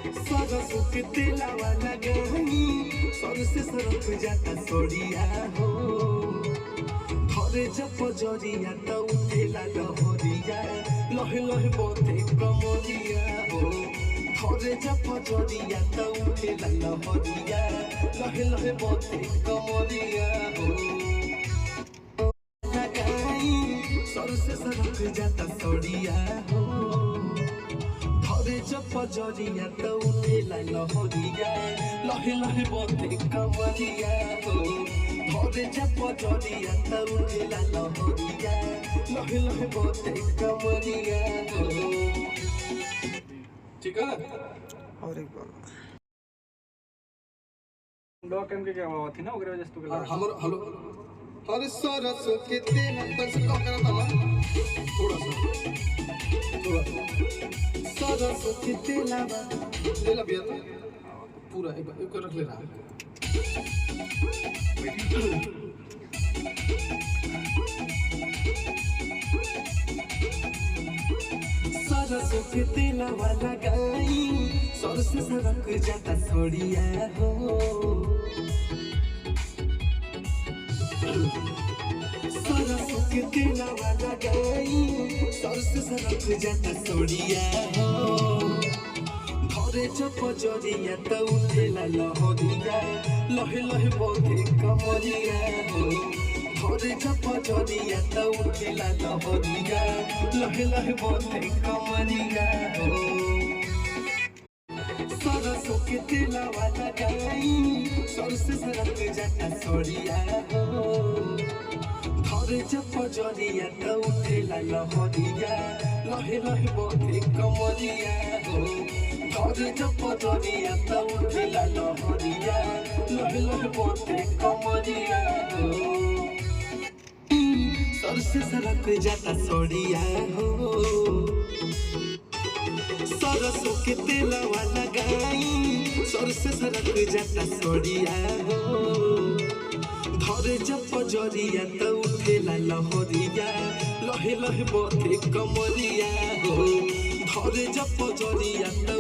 सरसों के तेलावा लगाई सर से सरक जाता सोड़िया हो धरे जप जरिया त उठेला लहरिया लहे लहे बोते कमरिया हो धरे जप जरिया त उठेला लहरिया लहे लहे बोते कमरिया हो लगाई सर से सरक जाता सोड़िया हो धरे जप जरिया त उठेला लहरिया लहे लहे बोते कमरिया हो धरे जप जरिया त उठेला लहरिया लहे लहे बोते कमरिया हो। ठीक है और एक बार डॉग कैम के क्या हुआ थी ना वगैरह जस्ट तो हमर हेलो हर सरसों के तेल तक से कम करा था थोड़ा सा सरसों के तेल ले ला भैया पूरा एक रख ले रहा सरसों के तेल वाला गाई सर से सरक जाता सोड़िया हो सरसों के तेल वाला गाई सर से सरक जाता सोड़िया हो धरे जप जरिया त उठेला लहरिया लहे लहे बोते कमरिया हो धरे जप जरिया त उठेला लहरिया लहे लहे बोते कमरिया हो। सरसों के तेला वाला गाई सर से सरक जाता सोड़िया हो धरे जप जरिया त उठेला लहरिया लहे लहे बोते कमरिया हो धरे जप जरिया त उठेला लहरिया लहे लहे बोते कमरिया हो सर से सरक जाता सोड़िया हो सरसों के तेला वाला गाई सर से सरक जाता सोड़िया हो धरे जप जरिया त उठेला लहरिया लहे लहे बोते कमरिया हो धरे जप जरिया त